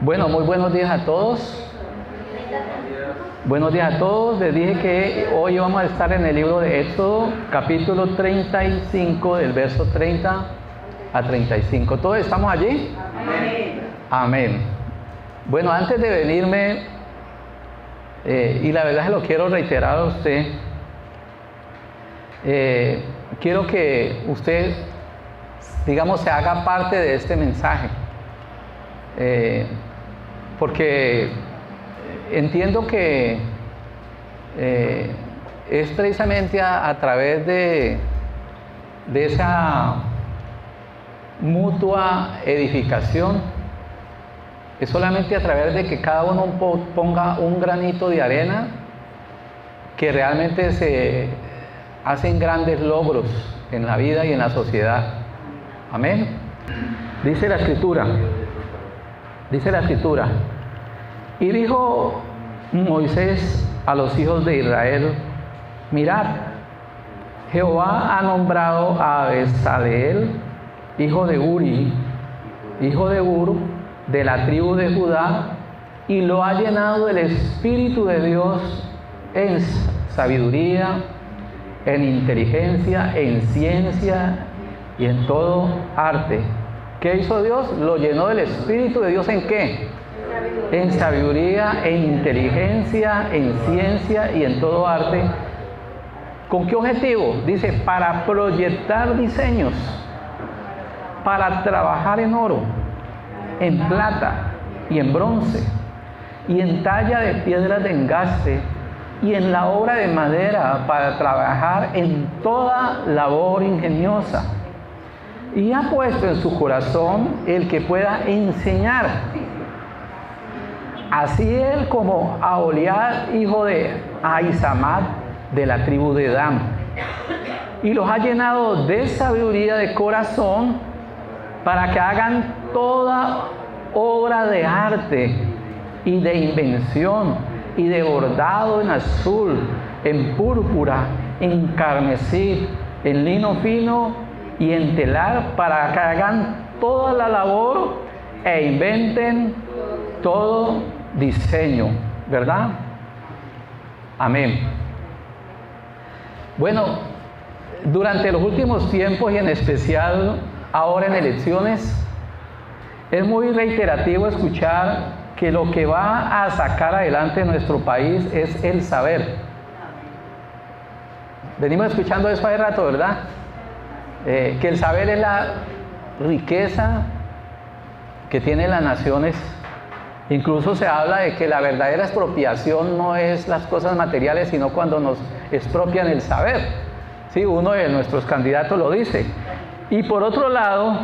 Bueno, muy buenos días a todos. Buenos días a todos. Les dije que hoy vamos a estar en el libro de Éxodo, capítulo 35, del verso 30 a 35. ¿Todos estamos allí? Amén. Amén. Bueno, antes de venirme, y la verdad se lo quiero reiterar a usted, quiero que usted, digamos, se haga parte de este mensaje. Porque entiendo que es precisamente a través de esa mutua edificación, es solamente a través de que cada uno ponga un granito de arena que realmente se hacen grandes logros en la vida y en la sociedad. Amén. Dice la Escritura, y dijo Moisés a los hijos de Israel: mirad, Jehová ha nombrado a Besaleel, hijo de Uri, hijo de Hur, de la tribu de Judá, y lo ha llenado del Espíritu de Dios en sabiduría, en inteligencia, en ciencia y en todo arte. ¿Qué hizo Dios? Lo llenó del Espíritu de Dios. ¿En qué? En sabiduría, en inteligencia, en ciencia y en todo arte. ¿Con qué objetivo? Dice, para proyectar diseños, para trabajar en oro, en plata y en bronce, y en talla de piedras de engaste, y en la obra de madera, para trabajar en toda labor ingeniosa. Y ha puesto en su corazón el que pueda enseñar, así él como Aholiab, hijo de Ahisamad, de la tribu de Dan. Y los ha llenado de sabiduría de corazón para que hagan toda obra de arte y de invención y de bordado en azul, en púrpura, en carmesí, en lino fino y en telar, para que hagan toda la labor e inventen todo diseño, ¿verdad? Amén. Bueno, durante los últimos tiempos y en especial ahora en elecciones, es muy reiterativo escuchar que lo que va a sacar adelante nuestro país es el saber. Venimos escuchando eso hace rato, ¿verdad? Que el saber es la riqueza que tienen las naciones. Incluso se habla de que la verdadera expropiación no es las cosas materiales, sino cuando nos expropian el saber. Sí, uno de nuestros candidatos lo dice. Y por otro lado,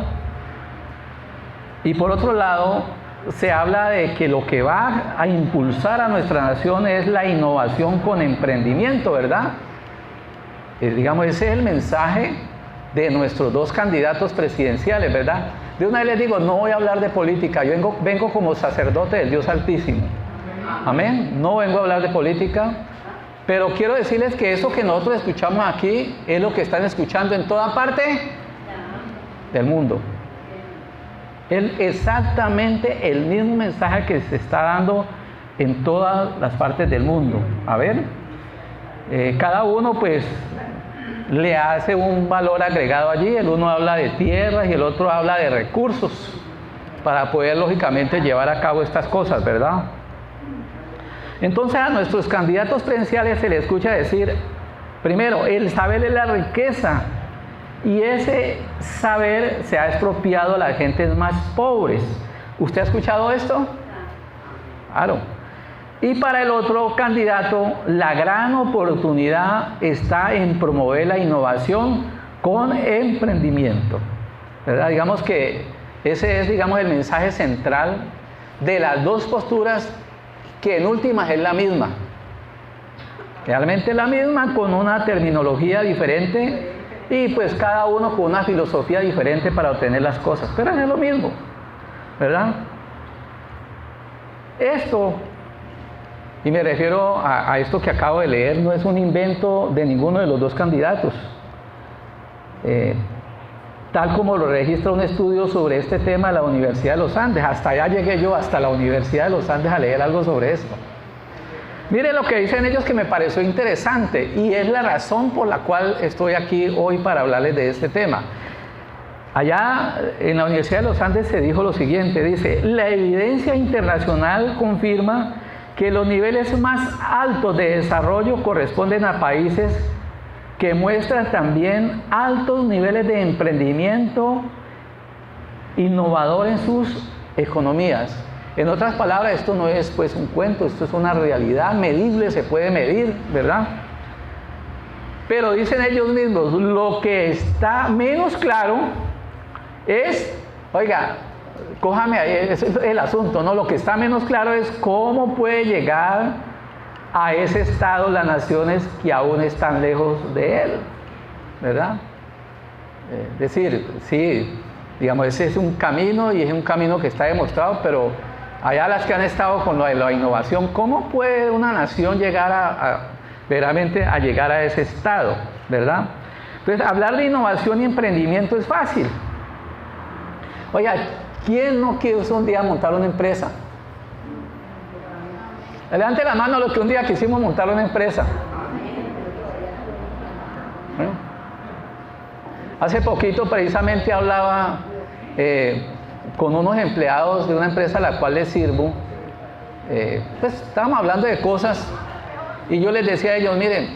se habla de que lo que va a impulsar a nuestra nación es la innovación con emprendimiento, ¿verdad? Digamos, ese es el mensaje de nuestros dos candidatos presidenciales, ¿verdad? De una vez les digo, no voy a hablar de política, yo vengo como sacerdote del Dios Altísimo. Amén. No vengo a hablar de política, pero quiero decirles que eso que nosotros escuchamos aquí es lo que están escuchando en toda parte del mundo. Es exactamente el mismo mensaje que se está dando en todas las partes del mundo. A ver, cada uno pues le hace un valor agregado allí. El uno habla de tierras y el otro habla de recursos para poder lógicamente llevar a cabo estas cosas, ¿verdad? Entonces a nuestros candidatos presidenciales se les escucha decir, primero, el saber es la riqueza, y ese saber se ha expropiado a las gentes más pobres. ¿Usted ha escuchado esto? Claro. Y para el otro candidato, la gran oportunidad está en promover la innovación con emprendimiento, ¿verdad? Digamos que ese es, digamos, el mensaje central de las dos posturas, que en últimas es la misma. Realmente es la misma, con una terminología diferente y pues cada uno con una filosofía diferente para obtener las cosas, pero es lo mismo, ¿verdad? Esto, y me refiero a esto que acabo de leer, no es un invento de ninguno de los dos candidatos. tal como lo registra un estudio sobre este tema de la Universidad de los Andes. Hasta allá llegué yo, hasta la Universidad de los Andes, a leer algo sobre esto. Mire lo que dicen ellos, que me pareció interesante, y es la razón por la cual estoy aquí hoy para hablarles de este tema. Allá en la Universidad de los Andes se dijo lo siguiente, dice: la evidencia internacional confirma que los niveles más altos de desarrollo corresponden a países que muestran también altos niveles de emprendimiento innovador en sus economías. En otras palabras, esto no es pues un cuento, esto es una realidad medible, se puede medir, ¿verdad? Pero dicen ellos mismos, lo que está menos claro es, oiga, cójame ahí, ese es el asunto, ¿no? Lo que está menos claro es cómo puede llegar a ese estado las naciones que aún están lejos de él, ¿verdad? Es decir, sí, digamos, ese es un camino y es un camino que está demostrado, pero allá las que han estado con la innovación, ¿cómo puede una nación llegar verdaderamente a llegar a ese estado, ¿verdad? Entonces, hablar de innovación y emprendimiento es fácil. Oiga, ¿quién no quiso un día montar una empresa? Levante la mano los que un día quisimos montar una empresa. Bueno, hace poquito precisamente hablaba con unos empleados de una empresa a la cual les sirvo. Pues estábamos hablando de cosas y yo les decía a ellos, miren,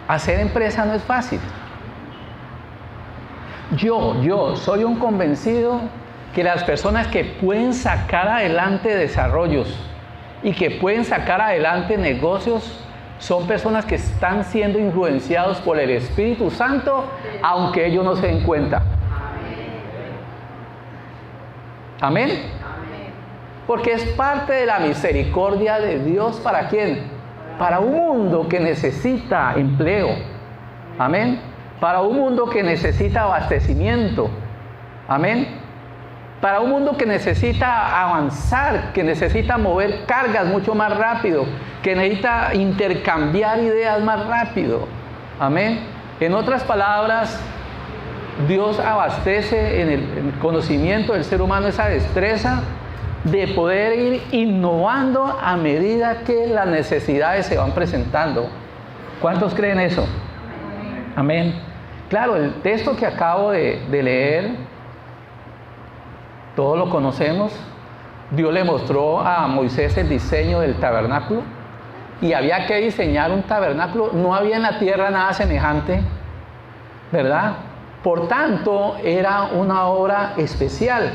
hacer empresa no es fácil. Yo soy un convencido que las personas que pueden sacar adelante desarrollos y que pueden sacar adelante negocios son personas que están siendo influenciados por el Espíritu Santo, aunque ellos no se den cuenta. Amén. Porque es parte de la misericordia de Dios. ¿Para quién? Para un mundo que necesita empleo. Amén. Para un mundo que necesita abastecimiento. Amén. Para un mundo que necesita avanzar, que necesita mover cargas mucho más rápido, que necesita intercambiar ideas más rápido. Amén. En otras palabras, Dios abastece en el conocimiento del ser humano esa destreza de poder ir innovando a medida que las necesidades se van presentando. ¿Cuántos creen eso? Amén. Claro, el texto que acabo de leer, todos lo conocemos. Dios le mostró a Moisés el diseño del tabernáculo y había que diseñar un tabernáculo. No había en la tierra nada semejante, ¿verdad? Por tanto, era una obra especial,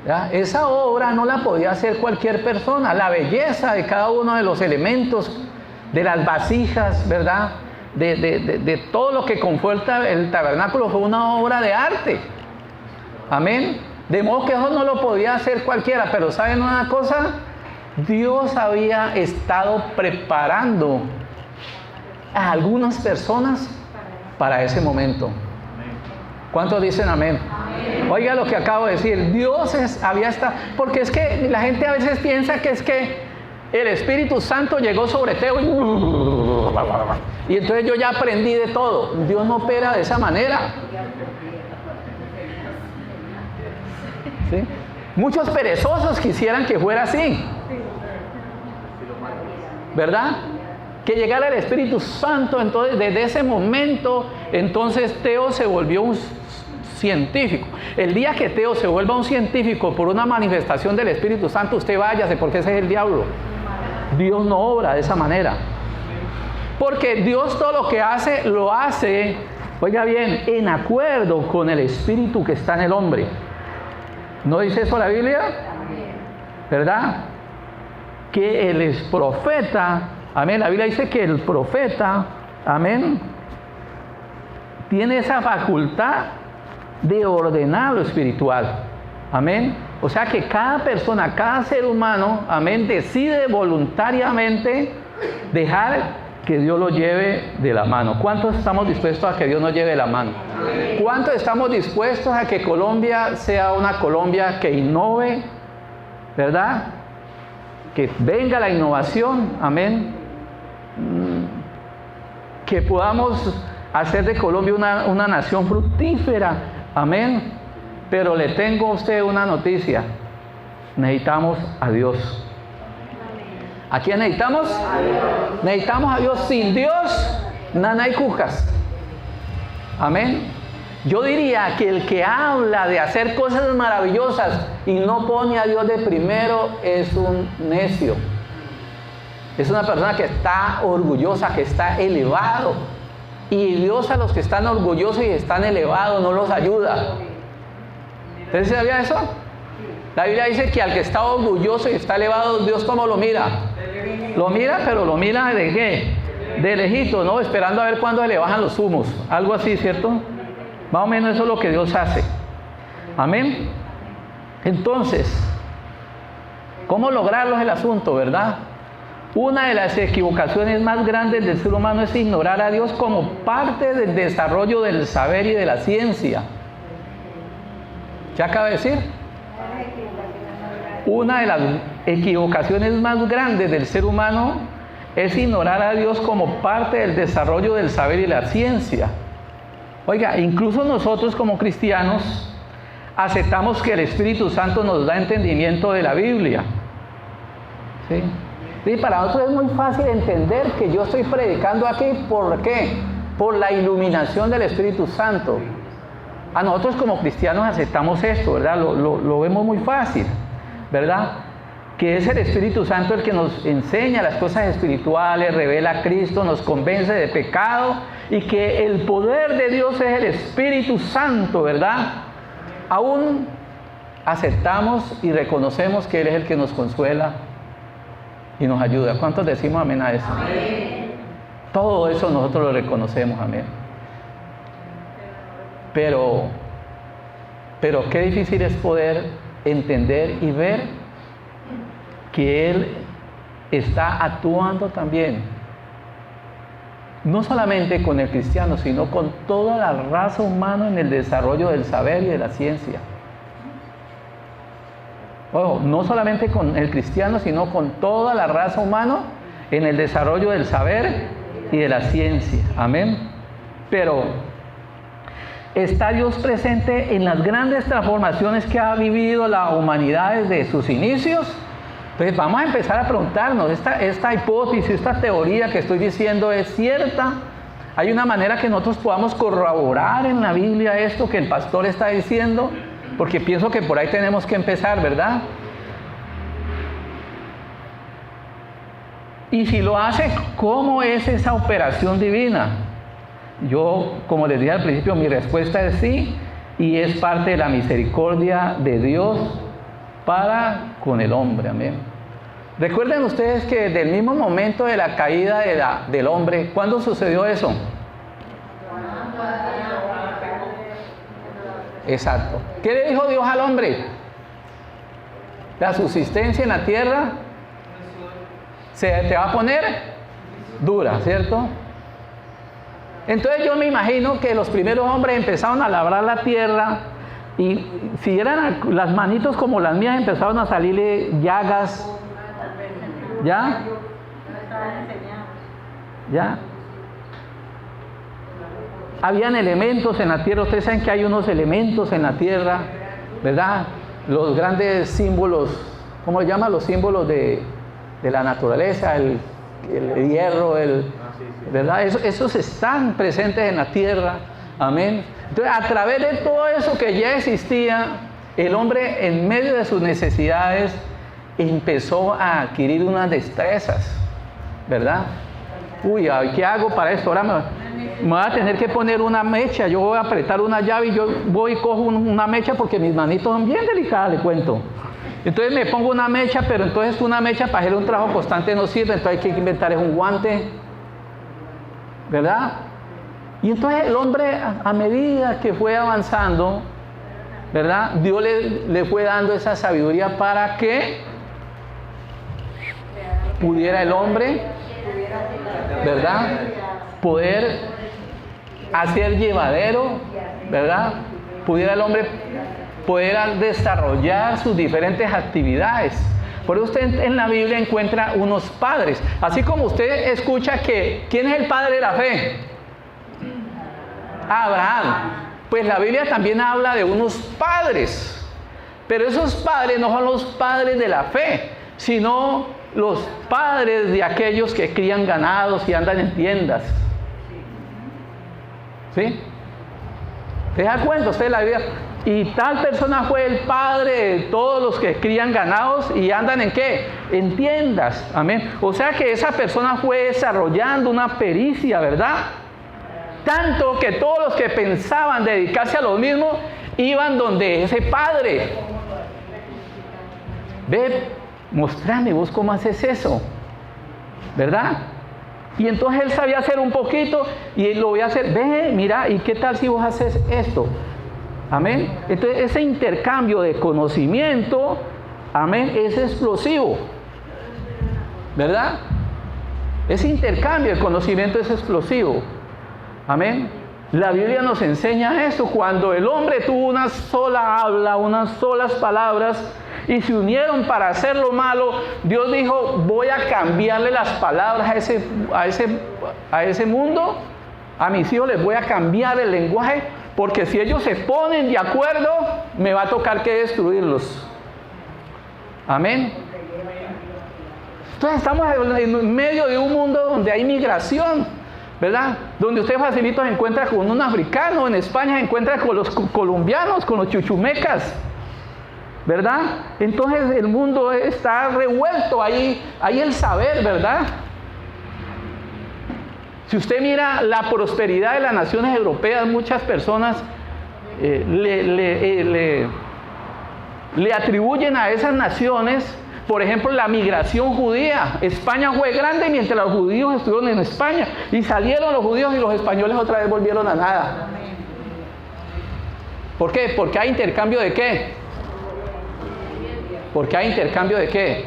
¿verdad? Esa obra no la podía hacer cualquier persona. La belleza de cada uno de los elementos, de las vasijas, ¿verdad? De todo lo que conforta el tabernáculo fue una obra de arte. Amén. De modo que eso no lo podía hacer cualquiera, pero ¿saben una cosa? Dios había estado preparando a algunas personas para ese momento. ¿Cuántos dicen amén? Amén. Oiga lo que acabo de decir, había estado, porque es que la gente a veces piensa que es que el Espíritu Santo llegó sobre Teo y entonces yo ya aprendí de todo. Dios no opera de esa manera. ¿Sí? Muchos perezosos quisieran que fuera así, ¿verdad? Que llegara el Espíritu Santo. Entonces, desde ese momento, entonces Teo se volvió un científico. El día que Teo se vuelva un científico por una manifestación del Espíritu Santo, usted váyase, porque ese es el diablo. Dios no obra de esa manera, porque Dios todo lo que hace, lo hace, oiga bien, en acuerdo con el Espíritu que está en el hombre. ¿No dice eso la Biblia? ¿Verdad? Que el profeta, amén, la Biblia dice que el profeta, amén, tiene esa facultad de ordenar lo espiritual. Amén. O sea que cada persona, cada ser humano, amén, decide voluntariamente dejar que Dios lo lleve de la mano. ¿Cuántos estamos dispuestos a que Dios nos lleve de la mano? ¿Cuántos estamos dispuestos a que Colombia sea una Colombia que innove, ¿verdad? Que venga la innovación, amén. Que podamos hacer de Colombia una nación fructífera. Amén. Pero le tengo a usted una noticia. Necesitamos a Dios. ¿A quién necesitamos? Necesitamos a Dios. Sin Dios, nada hay cujas. Amén. Yo diría que el que habla de hacer cosas maravillosas y no pone a Dios de primero es un necio. Es una persona que está orgullosa, que está elevado. Y Dios a los que están orgullosos y están elevados no los ayuda. ¿Ustedes sabían eso? La Biblia dice que al que está orgulloso y está elevado, Dios ¿cómo lo mira? Lo mira, pero lo mira ¿de qué? De lejito, ¿no? Esperando a ver cuándo se le bajan los humos. Algo así, ¿cierto? Más o menos eso es lo que Dios hace. Amén. Entonces, ¿cómo lograrlo es el asunto, verdad? Una de las equivocaciones más grandes del ser humano es ignorar a Dios como parte del desarrollo del saber y de la ciencia. ¿Qué acaba de decir? Una de las equivocaciones más grandes del ser humano es ignorar a Dios como parte del desarrollo del saber y la ciencia. Oiga, incluso nosotros como cristianos aceptamos que el Espíritu Santo nos da entendimiento de la Biblia. ¿Sí? Y para nosotros es muy fácil entender que yo estoy predicando aquí. ¿Por qué? Por la iluminación del Espíritu Santo. A nosotros como cristianos aceptamos esto, ¿verdad? Lo vemos muy fácil, ¿verdad? Que es el Espíritu Santo el que nos enseña las cosas espirituales, revela a Cristo, nos convence de pecado y que el poder de Dios es el Espíritu Santo, ¿verdad? Aún aceptamos y reconocemos que Él es el que nos consuela y nos ayuda. ¿Cuántos decimos amén a eso? Amén. Todo eso nosotros lo reconocemos, amén. Pero qué difícil es poder entender y ver que Él está actuando también, no solamente con el cristiano, sino con toda la raza humana en el desarrollo del saber y de la ciencia. Ojo, no solamente con el cristiano, sino con toda la raza humana en el desarrollo del saber y de la ciencia. Amén. Pero está Dios presente en las grandes transformaciones que ha vivido la humanidad desde sus inicios. Entonces vamos a empezar a preguntarnos, esta hipótesis, esta teoría que estoy diciendo es cierta. Hay una manera que nosotros podamos corroborar en la Biblia esto que el pastor está diciendo, porque pienso que por ahí tenemos que empezar, ¿verdad? Y si lo hace, ¿cómo es esa operación divina? Yo, como les dije al principio, mi respuesta es sí, y es parte de la misericordia de Dios para con el hombre, amén. Recuerden ustedes que desde el mismo momento de la caída del hombre, ¿cuándo sucedió eso? Exacto. ¿Qué le dijo Dios al hombre? La subsistencia en la tierra se te va a poner dura, ¿cierto? Entonces yo me imagino que los primeros hombres empezaron a labrar la tierra y si eran las manitos como las mías empezaron a salirle llagas. ¿Ya? ¿Ya? Habían elementos en la tierra. Ustedes saben que hay unos elementos en la tierra, ¿verdad? Los grandes símbolos, ¿cómo se llaman? Los símbolos de la naturaleza, el hierro, ¿verdad? Esos están presentes en la tierra. Amén. Entonces, a través de todo eso que ya existía, el hombre en medio de sus necesidades empezó a adquirir unas destrezas, ¿verdad? Uy, ¿qué hago para esto? Ahora me voy a tener que poner una mecha, yo voy a apretar una llave y yo voy y cojo una mecha porque mis manitos son bien delicadas, le cuento. Entonces me pongo una mecha, pero entonces una mecha para hacer un trabajo constante no sirve, entonces hay que inventar un guante, ¿verdad? Y entonces el hombre, a medida que fue avanzando, ¿verdad? Dios le fue dando esa sabiduría para que pudiera el hombre, ¿verdad? Poder hacer llevadero, ¿verdad? Pudiera el hombre poder desarrollar sus diferentes actividades. Por eso usted en la Biblia encuentra unos padres. Así como usted escucha que, ¿quién es el padre de la fe? A Abraham. Pues la Biblia también habla de unos padres. Pero esos padres no son los padres de la fe, sino los padres de aquellos que crían ganados y andan en tiendas. ¿Sí? ¿Se da cuenta usted de la Biblia? Y tal persona fue el padre de todos los que crían ganados y andan ¿en qué? En tiendas. Amén. O sea que esa persona fue desarrollando una pericia, ¿verdad? Tanto que todos los que pensaban dedicarse a lo mismo iban donde ese padre. Ve, mostrame vos cómo haces eso, ¿verdad? Y entonces él sabía hacer un poquito y lo voy a hacer. Ve, mira, ¿y qué tal si vos haces esto? Amén. Entonces ese intercambio de conocimiento, amén, es explosivo, ¿verdad? Ese intercambio de conocimiento es explosivo. Amén. La Biblia nos enseña eso. Cuando el hombre tuvo una sola habla, unas solas palabras, y se unieron para hacer lo malo, Dios dijo, voy a cambiarle las palabras a ese mundo, a mis hijos les voy a cambiar el lenguaje, porque si ellos se ponen de acuerdo, me va a tocar que destruirlos. Amén. Entonces estamos en medio de un mundo donde hay migración, ¿verdad? Donde usted facilito se encuentra con un africano, en España se encuentra con los colombianos, con los chuchumecas, ¿verdad? Entonces el mundo está revuelto, ahí el saber, ¿verdad? Si usted mira la prosperidad de las naciones europeas, muchas personas le atribuyen a esas naciones, por ejemplo, la migración judía. España fue grande mientras los judíos estuvieron en España, y salieron los judíos y los españoles otra vez volvieron a nada. ¿Por qué? Porque hay intercambio de ¿qué? Porque hay intercambio de ¿qué?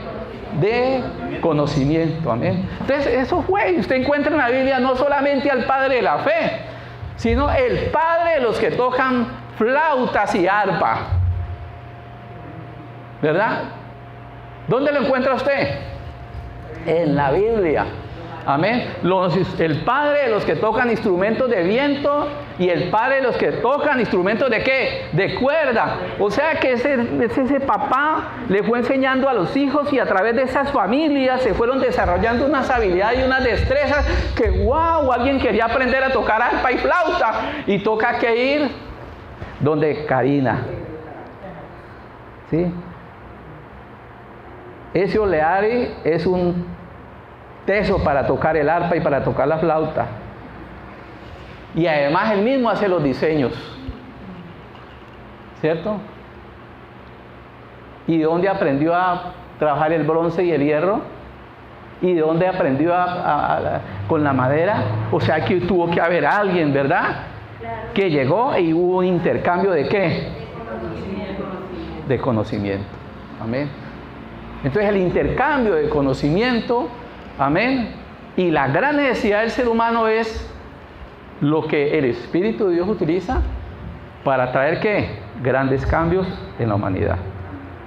De conocimiento. Amén. Entonces eso fue. Usted encuentra en la Biblia no solamente al padre de la fe, sino el padre de los que tocan flautas y arpa, ¿verdad? ¿Dónde lo encuentra usted? En la Biblia. Amén. El padre de los que tocan instrumentos de viento y el padre de los que tocan instrumentos de ¿qué? De cuerda. O sea que ese papá le fue enseñando a los hijos, y a través de esas familias se fueron desarrollando unas habilidades y unas destrezas que wow, alguien quería aprender a tocar arpa y flauta y toca que ir donde Karina. ¿Sí? Ese Oleari es un teso para tocar el arpa y para tocar la flauta. Y además él mismo hace los diseños. ¿Cierto? ¿Y de dónde aprendió a trabajar el bronce y el hierro? ¿Y de dónde aprendió con la madera? O sea que tuvo que haber alguien, ¿verdad? Que llegó y hubo un intercambio de ¿qué? De conocimiento. Amén. Entonces el intercambio de conocimiento, amén, y la gran necesidad del ser humano es lo que el Espíritu de Dios utiliza para traer ¿qué? Grandes cambios en la humanidad.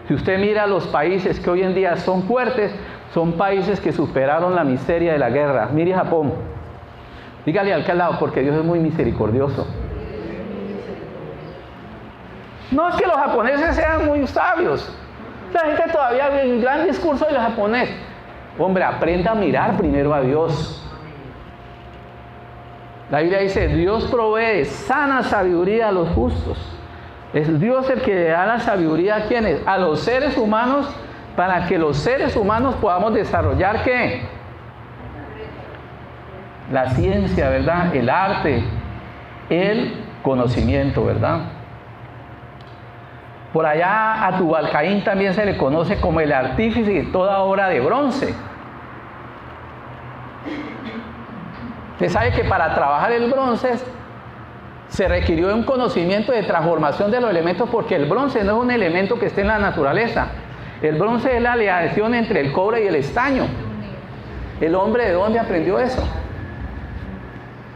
Si usted mira los países que hoy en día son fuertes, son países que superaron la miseria de la guerra. Mire Japón. Dígale al que al lado, porque Dios es muy misericordioso. No es que los japoneses sean muy sabios. La gente todavía ve un gran discurso de los japoneses. Hombre, aprenda a mirar primero a Dios. La Biblia dice, Dios provee sana sabiduría a los justos. Es Dios el que da la sabiduría a quienes, a los seres humanos, para que los seres humanos podamos desarrollar ¿qué? La ciencia, ¿verdad? El arte, el conocimiento, ¿verdad? Por allá a Tubalcaín también se le conoce como el artífice de toda obra de bronce. Usted sabe que para trabajar el bronce se requirió de un conocimiento de transformación de los elementos, porque el bronce no es un elemento que esté en la naturaleza. El bronce es la aleación entre el cobre y el estaño. ¿El hombre de dónde aprendió eso?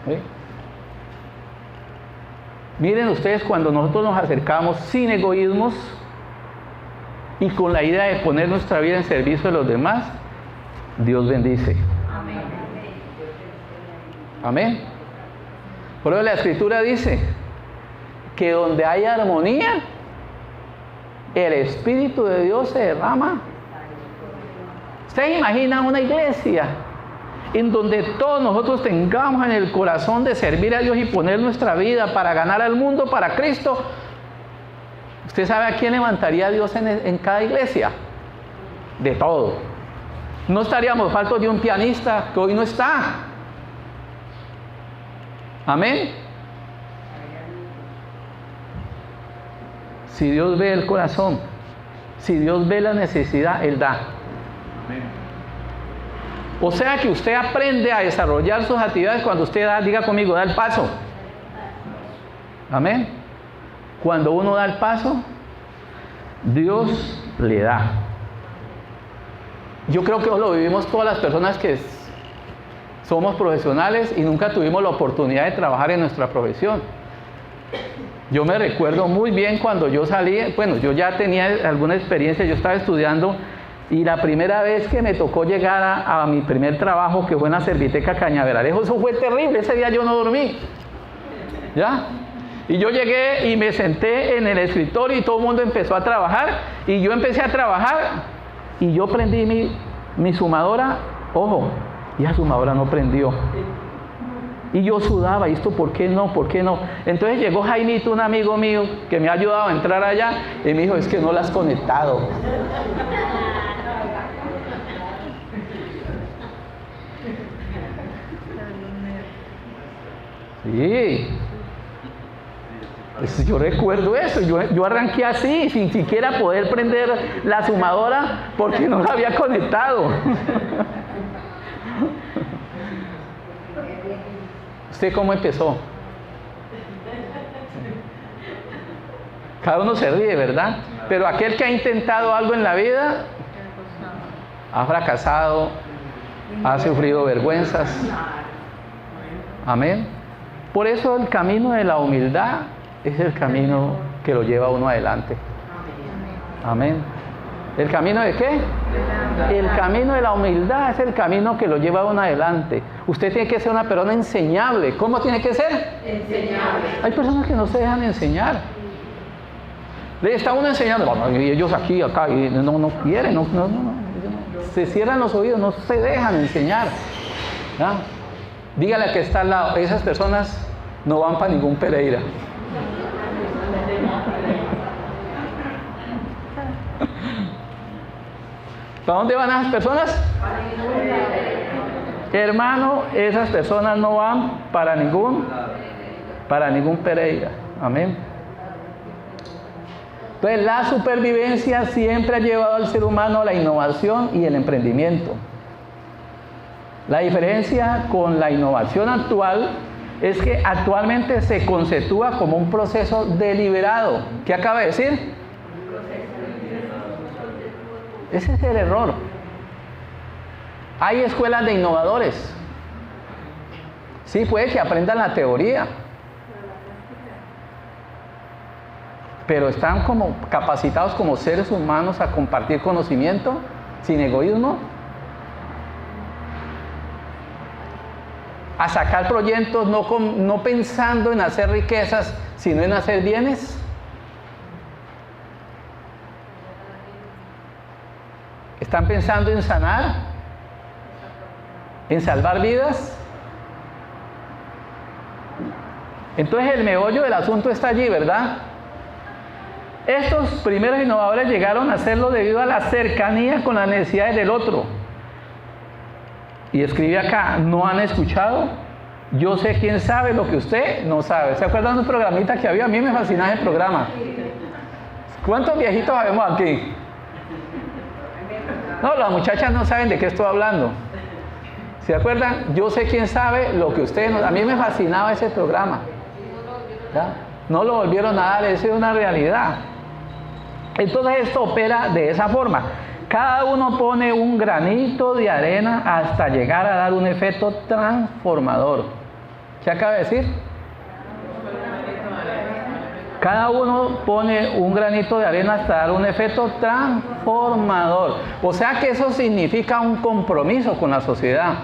¿Sí? Miren ustedes, cuando nosotros nos acercamos sin egoísmos y con la idea de poner nuestra vida en servicio de los demás, Dios bendice. Amén. Por eso la Escritura dice que donde hay armonía, el Espíritu de Dios se derrama. ¿Usted imagina una iglesia en donde todos nosotros tengamos en el corazón de servir a Dios y poner nuestra vida para ganar al mundo para Cristo? ¿Usted sabe a quién levantaría Dios en cada iglesia? De todo. No estaríamos faltos de un pianista que hoy no está. Amén. Si Dios ve el corazón, si Dios ve la necesidad, Él da. O sea que usted aprende a desarrollar sus actividades cuando usted da, diga conmigo, da el paso. Amén. Cuando uno da el paso, Dios le da. Yo creo que eso lo vivimos todas las personas que somos profesionales y nunca tuvimos la oportunidad de trabajar en nuestra profesión. Yo me recuerdo muy bien cuando yo salí, bueno, yo ya tenía alguna experiencia, yo estaba estudiando y la primera vez que me tocó llegar a mi primer trabajo, que fue en la Serviteca Cañaveralejo, eso fue terrible, ese día yo no dormí. ¿Ya? Y yo llegué y me senté en el escritorio y todo el mundo empezó a trabajar y yo empecé a trabajar y yo prendí mi sumadora, ojo, y la sumadora no prendió. Y yo sudaba, ¿y esto por qué no? ¿Por qué no? Entonces llegó Jaimito, un amigo mío, que me ha ayudado a entrar allá, y me dijo, es que no la has conectado. Sí. Pues yo recuerdo eso, yo arranqué así, sin siquiera poder prender la sumadora, porque no la había conectado. ¿Usted cómo empezó? Cada uno se ríe, ¿verdad? Pero aquel que ha intentado algo en la vida, ha fracasado, ha sufrido vergüenzas. Amén. Por eso el camino de la humildad es el camino que lo lleva a uno adelante. Amén. ¿El camino de qué? El camino de la humildad es el camino que lo lleva a uno adelante. Usted tiene que ser una persona enseñable. ¿Cómo tiene que ser? Enseñable. Hay personas que no se dejan enseñar. Le está uno enseñando, y ellos aquí, acá, y no quieren, se cierran los oídos, no se dejan enseñar. ¿Ya? Dígale a que está al lado, esas personas no van para ningún Pereira. ¿Para dónde van esas personas? Hermano, esas personas no van para ningún Pereira. Amén. Entonces la supervivencia siempre ha llevado al ser humano a la innovación y el emprendimiento. La diferencia con la innovación actual es que actualmente se conceptúa como un proceso deliberado. ¿Qué acaba de decir? Ese es el error. Hay escuelas de innovadores. Sí, puede que aprendan la teoría, pero están como capacitados como seres humanos a compartir conocimiento sin egoísmo, a sacar proyectos no pensando en hacer riquezas, sino en hacer bienes. ¿Están pensando en sanar? ¿En salvar vidas? Entonces el meollo del asunto está allí, ¿verdad? Estos primeros innovadores llegaron a hacerlo debido a la cercanía con las necesidades del otro. Y escribe acá, ¿no han escuchado? Yo sé quién sabe lo que usted no sabe. ¿Se acuerdan de un programita que había? A mí me fascinaba el programa. ¿Cuántos viejitos habemos aquí? No, las muchachas no saben de qué estoy hablando. ¿Se acuerdan? Yo sé quién sabe lo que ustedes no... A mí me fascinaba ese programa. ¿Ya? No lo volvieron a dar, esa es una realidad. Entonces esto opera de esa forma. Cada uno pone un granito de arena hasta llegar a dar un efecto transformador. ¿Qué acaba de decir? Cada uno pone un granito de arena hasta dar un efecto transformador. O sea que eso significa un compromiso con la sociedad.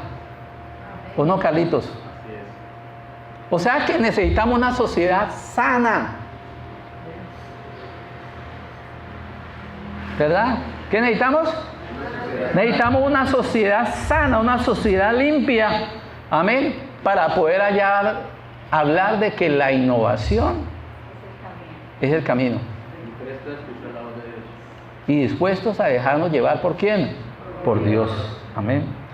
¿O no, Carlitos? O sea que necesitamos una sociedad sana. ¿Verdad? ¿Qué necesitamos? Necesitamos una sociedad sana, una sociedad limpia. Amén. Para poder hablar de que la innovación es el camino. Y dispuestos a dejarnos llevar ¿por quién? Por Dios. Amén.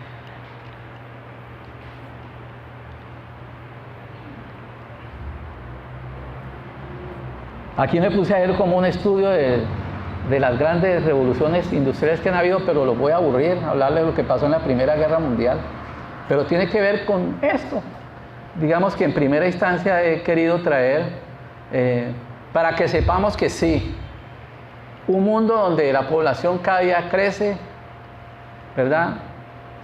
Aquí me puse a ver como un estudio de las grandes revoluciones industriales que han habido, pero los voy a aburrir, hablarles de lo que pasó en la Primera Guerra Mundial. Pero tiene que ver con esto. Digamos que en primera instancia he querido traer para que sepamos que sí, un mundo donde la población cada día crece, ¿verdad?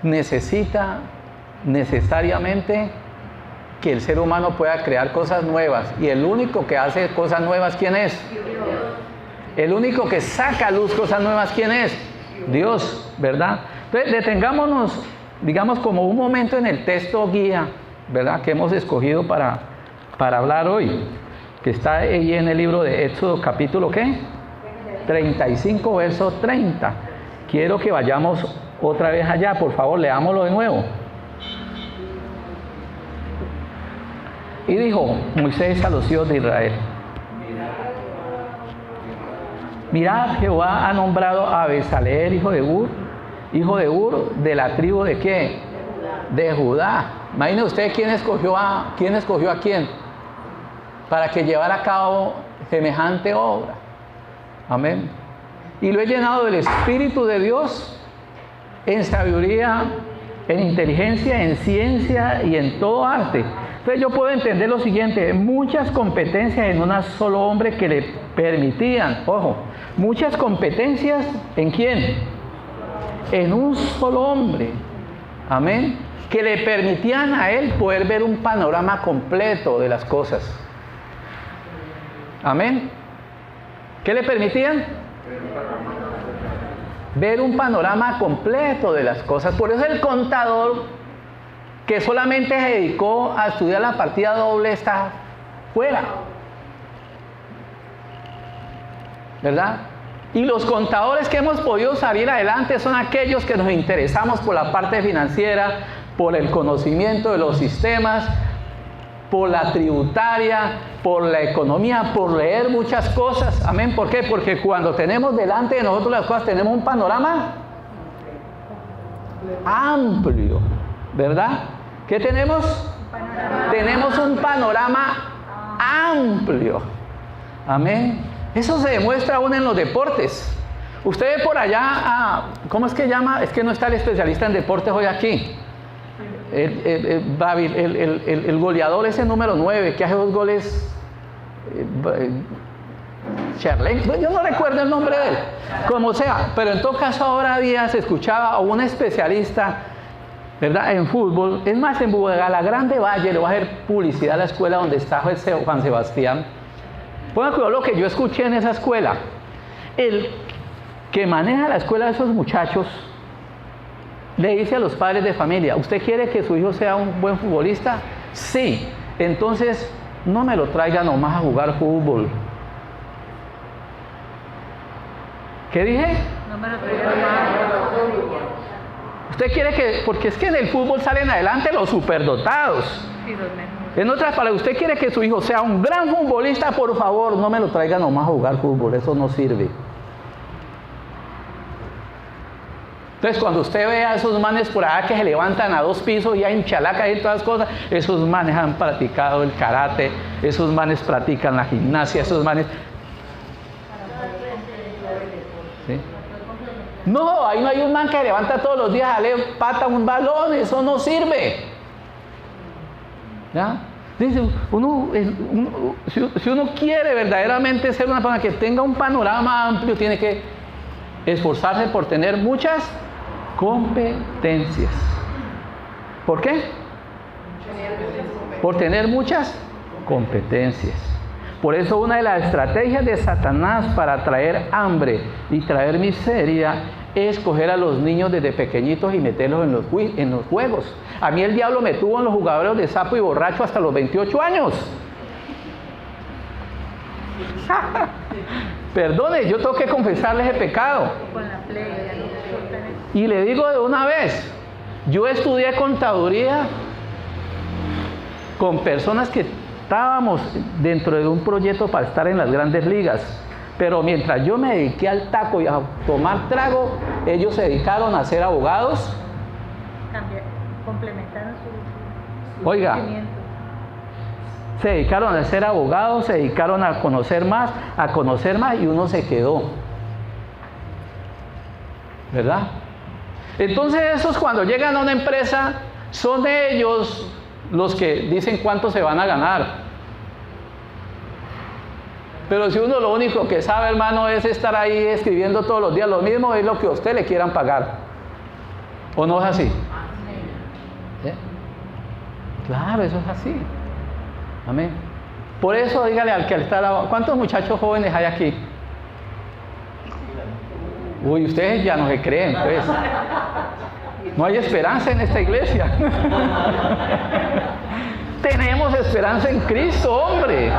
Necesita necesariamente que el ser humano pueda crear cosas nuevas. Y el único que hace cosas nuevas, ¿quién es? El único que saca a luz cosas nuevas, ¿quién es? Dios, ¿verdad? Entonces, detengámonos, digamos, como un momento en el texto guía, ¿verdad? Que hemos escogido para hablar hoy, que está ahí en el libro de Éxodo, capítulo, ¿qué? 35, verso 30. Quiero que vayamos otra vez allá, por favor, leámoslo de nuevo. Y dijo Moisés a los hijos de Israel: mirad, Jehová ha nombrado a Besaleel, hijo de Ur, de la tribu de ¿qué? De Judá. Imagine usted quién escogió a quién para que llevara a cabo semejante obra. Amén. Y lo he llenado del Espíritu de Dios, en sabiduría, en inteligencia, en ciencia y en todo arte. Entonces yo puedo entender lo siguiente: muchas competencias en un solo hombre que le permitían, ojo, muchas competencias ¿en quién? En un solo hombre. Amén. Que le permitían a él poder ver un panorama completo de las cosas. Amén. ¿Qué le permitían? Ver un panorama completo de las cosas. Por eso el contador, que solamente se dedicó a estudiar la partida doble, está fuera. ¿Verdad? Y los contadores que hemos podido salir adelante son aquellos que nos interesamos por la parte financiera, por el conocimiento de los sistemas, por la tributaria, por la economía, por leer muchas cosas. Amén. ¿Por qué? Porque cuando tenemos delante de nosotros las cosas, tenemos un panorama amplio, ¿verdad? ¿Qué tenemos? Tenemos un panorama amplio. Amén. Eso se demuestra aún en los deportes. Usted ve por allá, ¿cómo es que llama? Es que no está el especialista en deportes hoy aquí. El goleador ese número 9 que hace 2 goles, Charlene, yo no recuerdo el nombre de él, como sea, pero en todo caso ahora día se escuchaba a un especialista, ¿verdad?, en fútbol. Es más, en Bogotá Grande Valle, le voy a hacer publicidad a la escuela donde está Juan Sebastián. Pongan cuidado lo que yo escuché en esa escuela. El que maneja la escuela de esos muchachos le dice a los padres de familia: ¿usted quiere que su hijo sea un buen futbolista? Sí. Entonces, no me lo traiga nomás a jugar fútbol. ¿Qué dije? No me lo traiga nomás. ¿Usted quiere que...? Porque es que en el fútbol salen adelante los superdotados. Sí, los mejores. En otras palabras, ¿usted quiere que su hijo sea un gran futbolista? Por favor, no me lo traiga nomás a jugar fútbol. Eso no sirve. Entonces, cuando usted ve a esos manes por allá que se levantan a 2 pisos y hay chalacas y todas las cosas, esos manes han practicado el karate, esos manes practican la gimnasia, esos manes... ¿Sí? No, ahí no hay un man que levanta todos los días, le pata un balón, eso no sirve. ¿Ya? Dice, si uno quiere verdaderamente ser una persona que tenga un panorama amplio, tiene que esforzarse por tener muchas competencias. ¿Por qué? Por tener muchas competencias. Por eso una de las estrategias de Satanás para traer hambre y traer miseria es coger a los niños desde pequeñitos y meterlos en los juegos. A mí el diablo me tuvo en los jugadores de sapo y borracho hasta los 28 años. Perdone, yo tengo que confesarles el pecado. Y le digo de una vez, yo estudié contaduría con personas que estábamos dentro de un proyecto para estar en las grandes ligas. Pero mientras yo me dediqué al taco y a tomar trago, ellos se dedicaron a ser abogados. Complementaron su Oiga, conocimiento. se dedicaron a ser abogados, se dedicaron a conocer más y uno se quedó. ¿Verdad? Entonces esos cuando llegan a una empresa, son ellos los que dicen cuánto se van a ganar. Pero si uno lo único que sabe, hermano, es estar ahí escribiendo todos los días lo mismo, es lo que a usted le quieran pagar. ¿O no es así? ¿Eh? Claro, eso es así. Amén. Por eso dígale al que está al lado, ¿cuántos muchachos jóvenes hay aquí? Uy, ustedes ya no se creen, pues. No hay esperanza en esta iglesia. Tenemos esperanza en Cristo, hombre.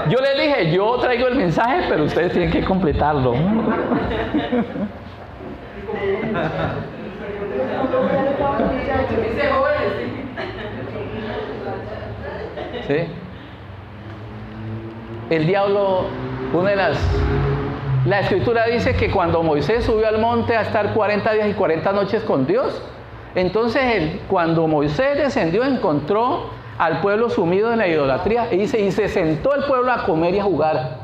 Yo les dije, yo traigo el mensaje, pero ustedes tienen que completarlo. ¿Sí? El diablo, la escritura dice que cuando Moisés subió al monte a estar 40 días y 40 noches con Dios, entonces cuando Moisés descendió encontró al pueblo sumido en la idolatría, y dice, y se sentó el pueblo a comer y a jugar.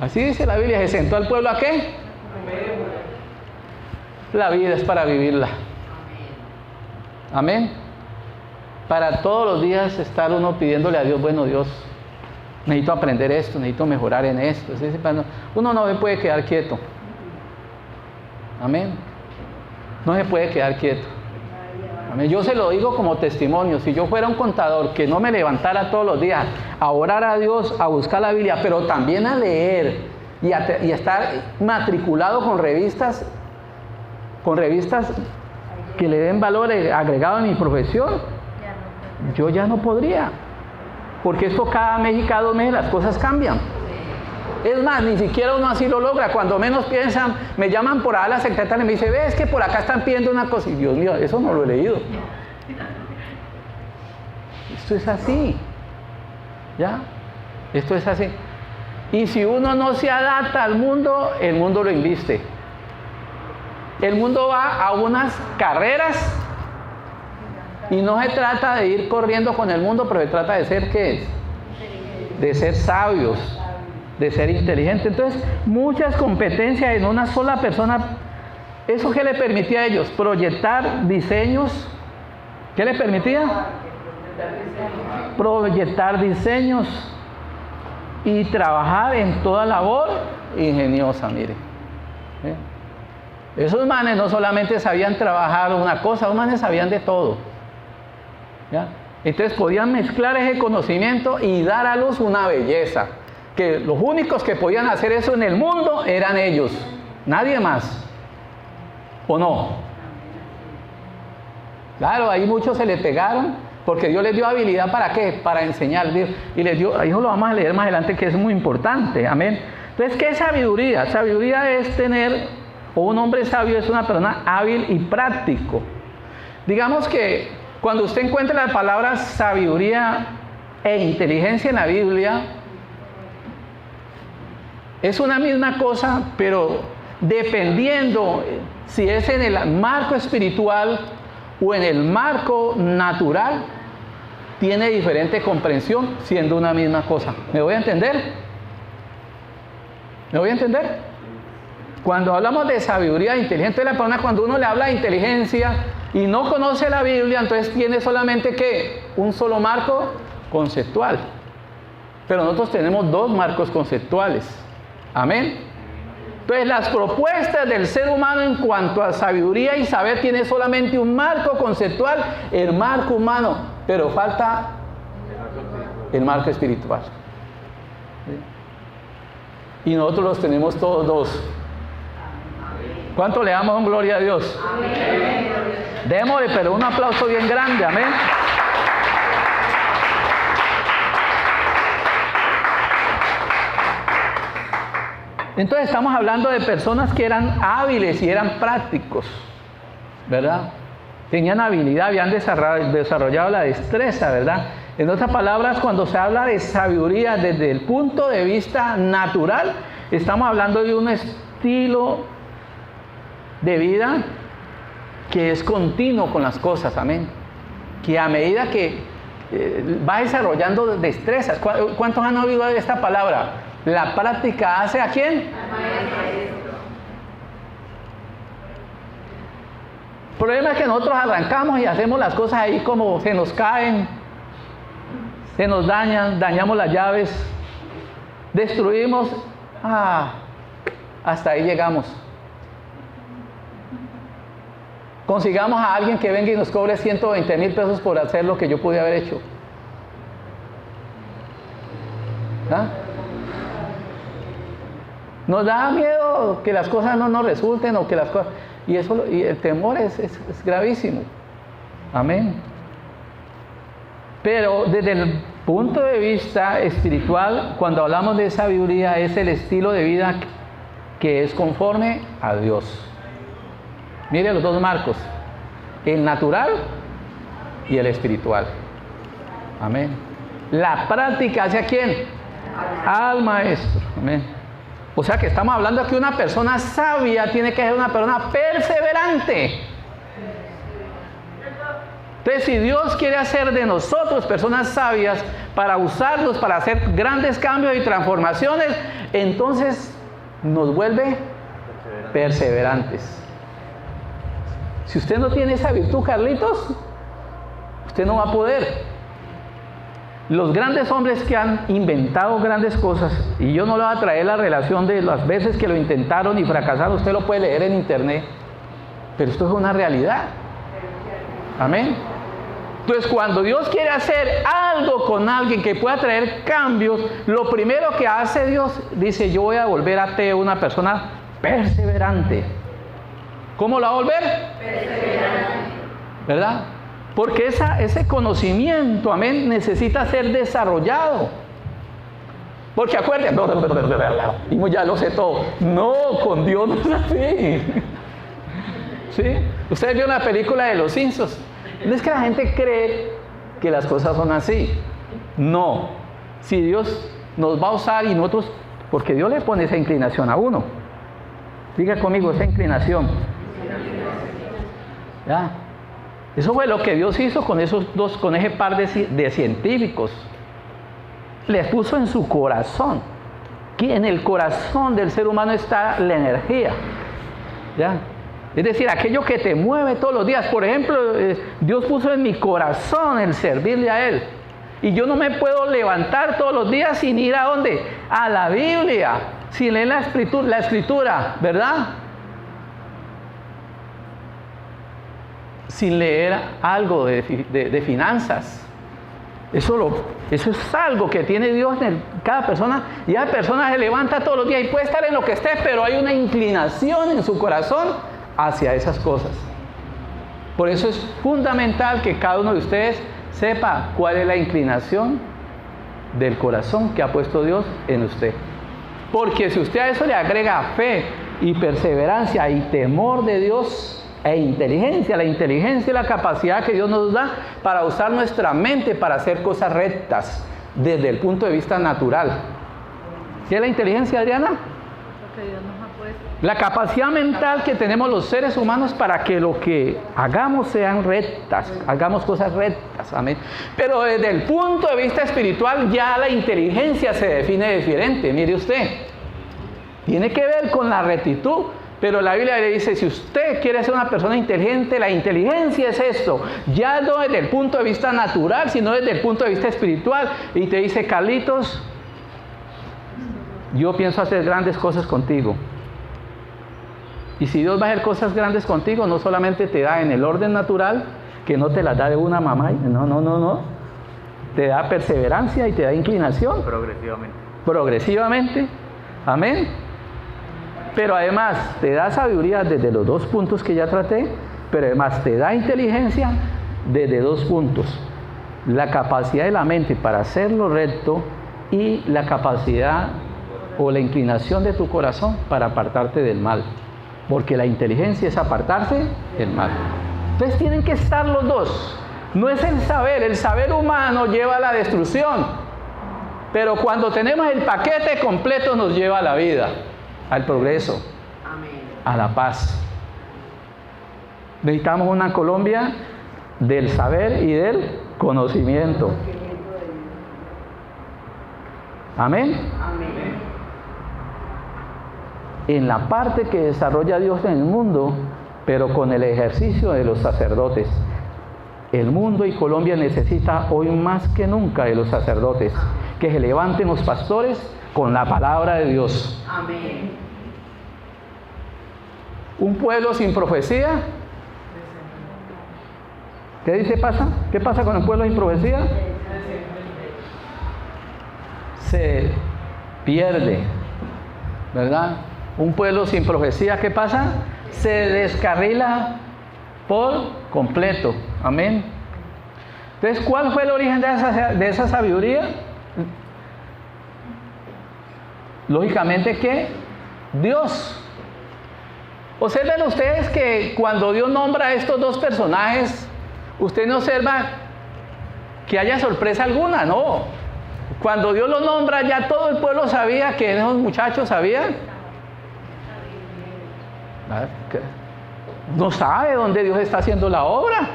Así dice la Biblia, ¿se sentó al pueblo a qué? La vida es para vivirla. Amén. Para todos los días estar uno pidiéndole a Dios, bueno, Dios, necesito aprender esto, necesito mejorar en esto. Uno no se puede quedar quieto. Amén. No se puede quedar quieto. Amén. Yo se lo digo como testimonio. Si yo fuera un contador que no me levantara todos los días a orar a Dios, a buscar la Biblia, pero también a leer y a estar matriculado con revistas que le den valor agregado a mi profesión, yo ya no podría. Porque esto cada mes y cada 2 meses las cosas cambian. Es más, ni siquiera uno así lo logra. Cuando menos piensan, me llaman por ahí a la secretaria y me dice, ves que por acá están pidiendo una cosa. Y Dios mío, eso no lo he leído. Esto es así. ¿Ya? Esto es así. Y si uno no se adapta al mundo, el mundo lo inviste. El mundo va a unas carreras y no se trata de ir corriendo con el mundo, pero se trata de ser, ¿qué es? De ser sabios, de ser inteligentes. Entonces, muchas competencias en una sola persona. ¿Eso qué le permitía a ellos? Proyectar diseños. ¿Qué le permitía? Proyectar diseños y trabajar en toda labor ingeniosa, mire. Esos manes no solamente sabían trabajar una cosa, los manes sabían de todo. ¿Ya? Entonces podían mezclar ese conocimiento y dar a luz una belleza. Que los únicos que podían hacer eso en el mundo eran ellos, nadie más. ¿O no? Claro, ahí muchos se le pegaron, porque Dios les dio habilidad ¿para qué? Para enseñar. Y les dio, ahí lo vamos a leer más adelante, que es muy importante. Amén. Entonces, ¿qué es sabiduría? Sabiduría es tener, o un hombre sabio es una persona hábil y práctico. Digamos que cuando usted encuentra la palabra sabiduría e inteligencia en la Biblia, es una misma cosa, pero dependiendo si es en el marco espiritual o en el marco natural, tiene diferente comprensión siendo una misma cosa. ¿Me voy a entender? ¿Me voy a entender? Cuando hablamos de sabiduría inteligente, la persona, cuando uno le habla de inteligencia y no conoce la Biblia, entonces tiene solamente ¿qué? Un solo marco conceptual. Pero nosotros tenemos 2 marcos conceptuales. Amén. Entonces las propuestas del ser humano en cuanto a sabiduría y saber tiene solamente un marco conceptual, el marco humano, pero falta el marco espiritual. y nosotros los tenemos todos dos. ¿Cuánto le damos en gloria a Dios? Amén. Démosle, pero un aplauso bien grande, amén. Entonces estamos hablando de personas que eran hábiles y eran prácticos, ¿verdad? Tenían habilidad, habían desarrollado la destreza, ¿verdad? En otras palabras, cuando se habla de sabiduría desde el punto de vista natural, estamos hablando de un estilo de vida que es continuo con las cosas, amén. Que a medida que va desarrollando destrezas. ¿Cuántos han oído de esta palabra? La práctica hace ¿a quién? Al maestro. El problema es que nosotros arrancamos y hacemos las cosas ahí como se nos caen, se nos dañan, dañamos las llaves, destruimos, hasta ahí llegamos. Consigamos a alguien que venga y nos cobre 120,000 pesos por hacer lo que yo pude haber hecho. ¿Ah? Nos da miedo que las cosas no nos resulten o que las cosas... Y el temor es gravísimo. Amén. Pero desde el punto de vista espiritual, cuando hablamos de sabiduría, es el estilo de vida que es conforme a Dios. Mire los dos marcos, el natural y el espiritual. Amén. La práctica ¿hacia quién? Al maestro. Amén. O sea que estamos hablando que una persona sabia tiene que ser una persona perseverante. Entonces, si Dios quiere hacer de nosotros personas sabias para usarlos, para hacer grandes cambios y transformaciones, entonces nos vuelve perseverantes. Si usted no tiene esa virtud, Carlitos, usted no va a poder. Los grandes hombres que han inventado grandes cosas, y yo no le voy a traer la relación de las veces que lo intentaron y fracasaron, usted lo puede leer en internet, pero esto es una realidad. Amén. Entonces, cuando Dios quiere hacer algo con alguien que pueda traer cambios, lo primero que hace Dios, dice, yo voy a volver a ti una persona perseverante. ¿Cómo la va a volver? Perseverante. ¿Verdad? Porque ese conocimiento, amén, necesita ser desarrollado. Porque acuérdense, y ya lo sé todo. No, con Dios no es así. ¿Sí? Ustedes vieron la película de Los Simpsons. No es que la gente cree que las cosas son así. No. Si Dios nos va a usar y nosotros, porque Dios le pone esa inclinación a uno. Diga conmigo, esa inclinación. ¿Ya? Eso fue lo que Dios hizo con con ese par de científicos. Les puso en su corazón. Que en el corazón del ser humano está la energía. ¿Ya? Es decir, aquello que te mueve todos los días. Por ejemplo, Dios puso en mi corazón el servirle a Él. Y yo no me puedo levantar todos los días sin ir ¿a dónde? A la Biblia. Sin leer la escritura, ¿verdad? Sin leer algo de finanzas. Eso es algo que tiene Dios en cada persona. Y cada persona se levanta todos los días y puede estar en lo que esté, pero hay una inclinación en su corazón hacia esas cosas. Por eso es fundamental que cada uno de ustedes sepa cuál es la inclinación del corazón que ha puesto Dios en usted. Porque si usted a eso le agrega fe y perseverancia y temor de Dios e inteligencia, la inteligencia y la capacidad que Dios nos da para usar nuestra mente para hacer cosas rectas desde el punto de vista natural. ¿Sí es la inteligencia, Adriana? Porque Dios nos ha puesto. La capacidad mental que tenemos los seres humanos para que lo que hagamos sean rectas, hagamos cosas rectas, amén. Pero desde el punto de vista espiritual ya la inteligencia se define diferente. Mire usted, tiene que ver con la rectitud. Pero la Biblia le dice, si usted quiere ser una persona inteligente, la inteligencia es esto. Ya no desde el punto de vista natural, sino desde el punto de vista espiritual. Y te dice, Carlitos, yo pienso hacer grandes cosas contigo. Y si Dios va a hacer cosas grandes contigo, no solamente te da en el orden natural, que no te las da de una mamá. No. Te da perseverancia y te da inclinación. Progresivamente. Progresivamente. Amén. Pero además te da sabiduría desde los 2 puntos que ya traté, pero además te da inteligencia desde 2 puntos. La capacidad de la mente para hacer lo recto y la capacidad o la inclinación de tu corazón para apartarte del mal. Porque la inteligencia es apartarse del mal. Entonces tienen que estar los 2. No es el saber humano lleva a la destrucción. Pero cuando tenemos el paquete completo nos lleva a la vida, al progreso, a la paz. Necesitamos una Colombia del saber y del conocimiento. Amén. En la parte que desarrolla Dios en el mundo, pero con el ejercicio de los sacerdotes. El mundo y Colombia necesita hoy más que nunca de los sacerdotes, que se levanten los pastores con la palabra de Dios. Amén. Un pueblo sin profecía. ¿Qué dice pasa? ¿Qué pasa con el pueblo sin profecía? Se pierde, ¿verdad? Un pueblo sin profecía, ¿qué pasa? Se descarrila por completo. Amén. Entonces, ¿cuál fue el origen de esa sabiduría? Lógicamente que Dios. Observen ustedes que cuando Dios nombra a estos 2 personajes, usted no observa que haya sorpresa alguna, no. Cuando Dios los nombra, ya todo el pueblo sabía que esos muchachos sabían. No sabe dónde Dios está haciendo la obra.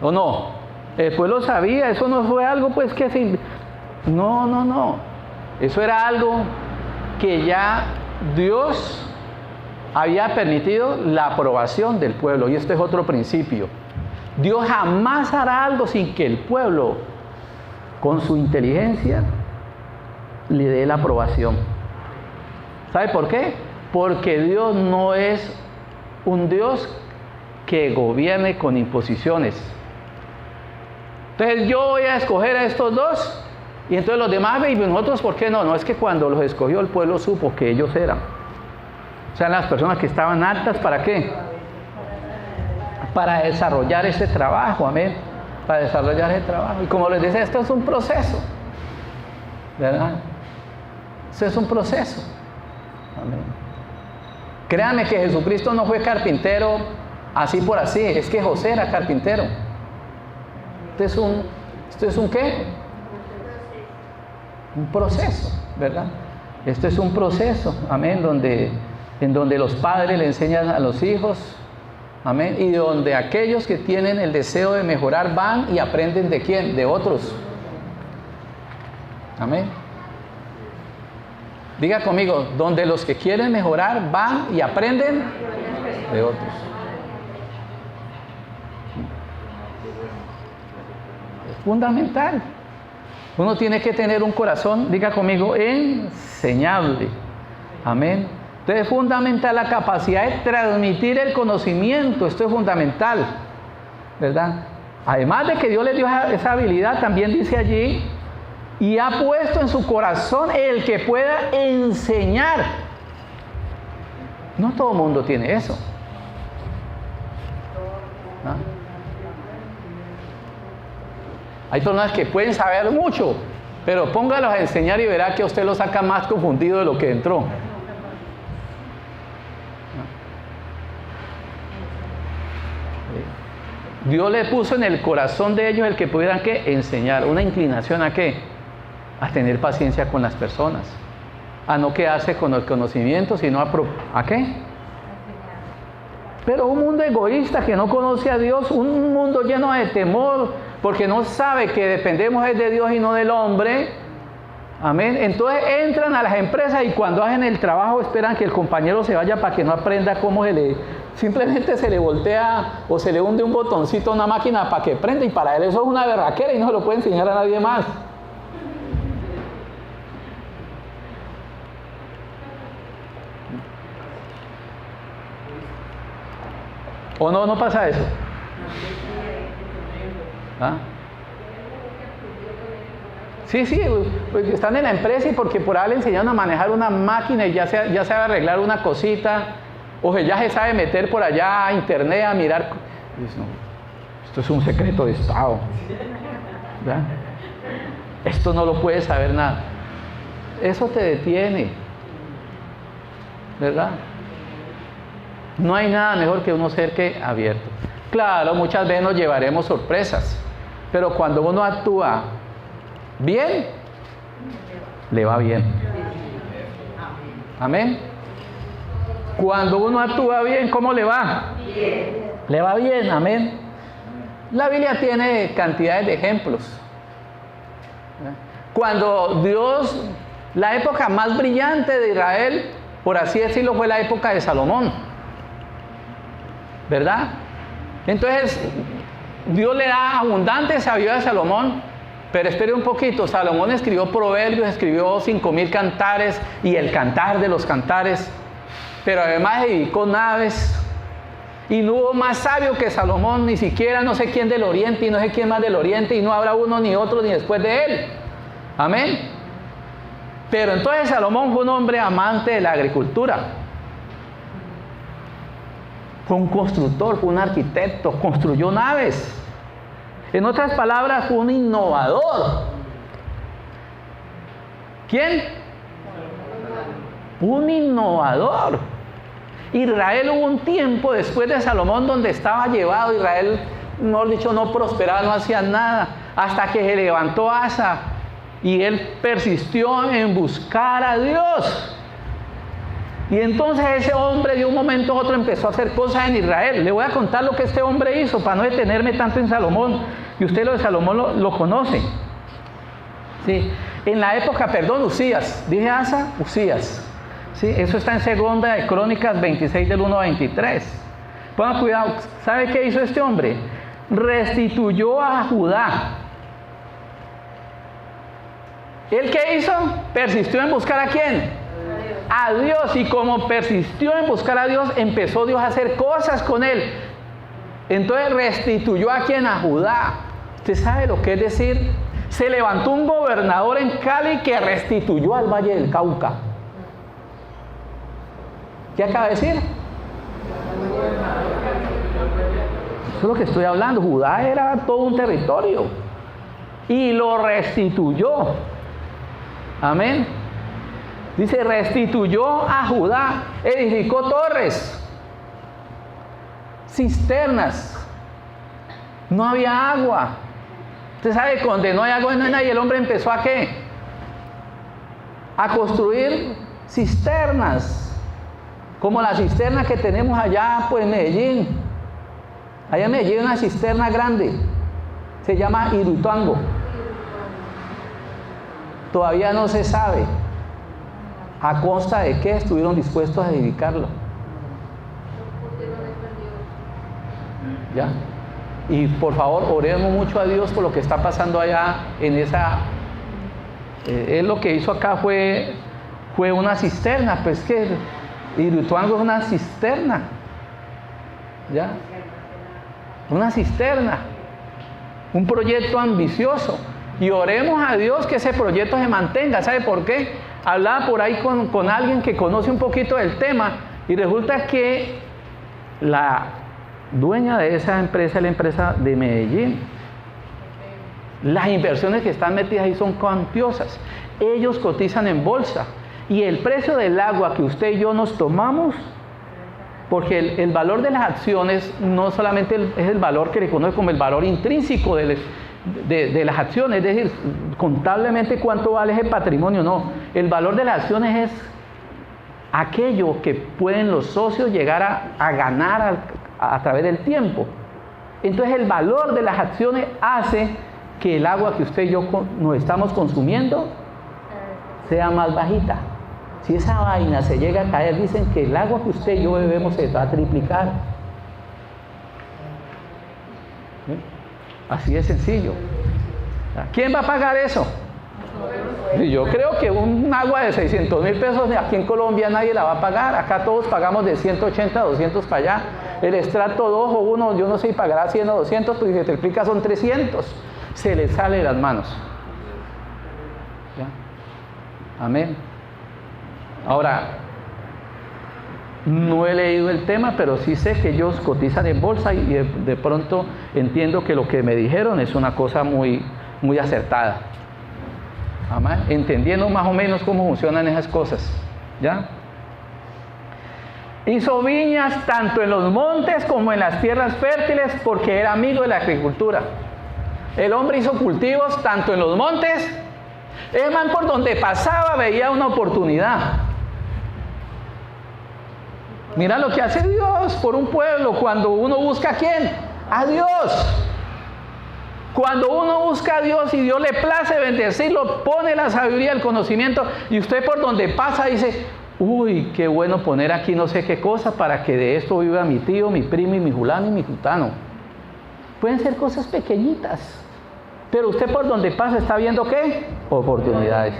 ¿O no? El pueblo sabía, eso no fue algo pues que se... No. Eso era algo que ya Dios había permitido la aprobación del pueblo. Y este es otro principio. Dios jamás hará algo sin que el pueblo, con su inteligencia, le dé la aprobación. ¿Sabe por qué? Porque Dios no es un Dios que gobierne con imposiciones. Entonces yo voy a escoger a estos 2 y entonces los demás, y nosotros, ¿por qué no? No, es que cuando los escogió el pueblo supo que ellos eran. O sea, las personas que estaban aptas, ¿para qué? Para desarrollar ese trabajo, amén. Para desarrollar ese trabajo. Y como les decía, esto es un proceso, ¿verdad? Esto es un proceso. Amén. Créanme que Jesucristo no fue carpintero así por así, es que José era carpintero. ¿Esto es un qué? Un proceso, ¿verdad? Esto es un proceso, amén, en donde los padres le enseñan a los hijos, amén, y donde aquellos que tienen el deseo de mejorar van y aprenden ¿de quién? De otros. Amén. Diga conmigo, donde los que quieren mejorar van y aprenden de otros. Es fundamental. Uno tiene que tener un corazón, diga conmigo, enseñable. Amén. Entonces es fundamental la capacidad de transmitir el conocimiento. Esto es fundamental, ¿verdad? Además de que Dios les dio esa habilidad, también dice allí, y ha puesto en su corazón el que pueda enseñar. No todo el mundo tiene eso. ¿Ah? Hay personas que pueden saber mucho, pero póngalos a enseñar y verá que usted lo saca más confundido de lo que entró. Dios le puso en el corazón de ellos el que pudieran ¿qué? Enseñar, una inclinación a ¿qué? A tener paciencia con las personas, a no quedarse con el conocimiento, sino ¿a qué? Pero un mundo egoísta que no conoce a Dios, un mundo lleno de temor, porque no sabe que dependemos de Dios y no del hombre. Amén. Entonces entran a las empresas y cuando hacen el trabajo esperan que el compañero se vaya para que no aprenda cómo simplemente se le voltea o se le hunde un botoncito a una máquina para que prenda, y para él eso es una berraquera y no se lo puede enseñar a nadie más. ¿O no pasa eso? ¿Ah? Sí, pues están en la empresa y porque por ahí le enseñaron a manejar una máquina y ya sabe arreglar una cosita, o ya se sabe meter por allá a internet a mirar. Dice, no, esto es un secreto de Estado. ¿Verdad? Esto no lo puede saber nada. Eso te detiene, ¿verdad? No hay nada mejor que uno ser que abierto. Claro, muchas veces nos llevaremos sorpresas, pero cuando uno actúa bien, le va bien. Amén. Cuando uno actúa bien, ¿cómo le va? Bien. Le va bien, amén. La Biblia tiene cantidades de ejemplos. Cuando Dios, la época más brillante de Israel, por así decirlo, fue la época de Salomón, ¿verdad? Entonces, Dios le da abundante sabiduría a Salomón, pero espere un poquito. Salomón escribió Proverbios, escribió 5,000 cantares y el cantar de los cantares, pero además edificó naves, y no hubo más sabio que Salomón, ni siquiera no sé quién del oriente y no sé quién más del oriente, y no habrá uno ni otro ni después de él. Amén. Pero entonces Salomón fue un hombre amante de la agricultura. Fue un constructor, fue un arquitecto, construyó naves. En otras palabras, fue un innovador. ¿Quién? Un innovador. Israel, hubo un tiempo después de Salomón donde estaba llevado. Israel, mejor dicho, no prosperaba, no hacía nada, hasta que se levantó Asa y él persistió en buscar a Dios. Y entonces ese hombre de un momento a otro empezó a hacer cosas en Israel. Le voy a contar lo que este hombre hizo para no detenerme tanto en Salomón. Y usted lo de Salomón lo conoce. Sí. En la época, Usías. ¿Dije Asa? Usías. Sí, eso está en Segunda de Crónicas 26 del 1 a 23. Pongan cuidado. ¿Sabe qué hizo este hombre? Restituyó a Judá. ¿Él qué hizo? Persistió en buscar ¿a quién? A Dios. Y como persistió en buscar a Dios, empezó Dios a hacer cosas con él. Entonces restituyó ¿a quién? A Judá. ¿Usted sabe lo que es decir? Se levantó un gobernador en Cali que restituyó al Valle del Cauca. ¿Qué acaba de decir? Eso es lo que estoy hablando. Judá era todo un territorio y lo restituyó. Amén. Dice, restituyó a Judá, edificó torres, cisternas. No había agua. Usted sabe, donde no hay agua no hay nada. Y el hombre empezó ¿a qué? A construir cisternas. Como la cisterna que tenemos allá pues, en Medellín. Allá en Medellín hay una cisterna grande. Se llama Hidroituango. Todavía no se sabe a costa de qué estuvieron dispuestos a edificarlo. ¿Ya? Y por favor, oremos mucho a Dios por lo que está pasando allá en esa... él lo que hizo acá fue una cisterna, pues que Hidroituango es una cisterna. ¿Ya? Una cisterna. Un proyecto ambicioso. Y oremos a Dios que ese proyecto se mantenga. ¿Sabe por qué? Hablaba por ahí con alguien que conoce un poquito del tema y resulta que la dueña de esa empresa es la empresa de Medellín. Las inversiones que están metidas ahí son cuantiosas. Ellos cotizan en bolsa y el precio del agua que usted y yo nos tomamos, porque el valor de las acciones no solamente es el valor que le conoce como el valor intrínseco de las acciones, es decir, contablemente cuánto vale ese patrimonio, no. El valor de las acciones es aquello que pueden los socios llegar a ganar a través del tiempo. Entonces el valor de las acciones hace que el agua que usted y yo nos estamos consumiendo sea más bajita. Si esa vaina se llega a caer, dicen que el agua que usted y yo bebemos se va a triplicar. Así de sencillo. ¿Quién va a pagar eso? Yo creo que un agua de 600,000 pesos aquí en Colombia nadie la va a pagar. Acá todos pagamos de 180 a 200 para allá. El estrato 2 o 1, yo no sé si pagará 100 o 200, pues si se triplica son 300. Se le sale de las manos. Amén. Ahora, no he leído el tema, pero sí sé que ellos cotizan en bolsa y de pronto entiendo que lo que me dijeron es una cosa muy, muy acertada. Amén. Entendiendo más o menos cómo funcionan esas cosas. ¿Ya? Hizo viñas tanto en los montes como en las tierras fértiles porque era amigo de la agricultura. El hombre hizo cultivos tanto en los montes. El man por donde pasaba veía una oportunidad. Mira lo que hace Dios por un pueblo cuando uno busca ¿a quién? A Dios. Cuando uno busca a Dios y Dios le place bendecirlo, pone la sabiduría, el conocimiento y usted por donde pasa dice, uy, qué bueno poner aquí no sé qué cosa para que de esto viva mi tío, mi primo y mi fulano y mi jutano. Pueden ser cosas pequeñitas, pero usted por donde pasa está viendo ¿qué? Oportunidades.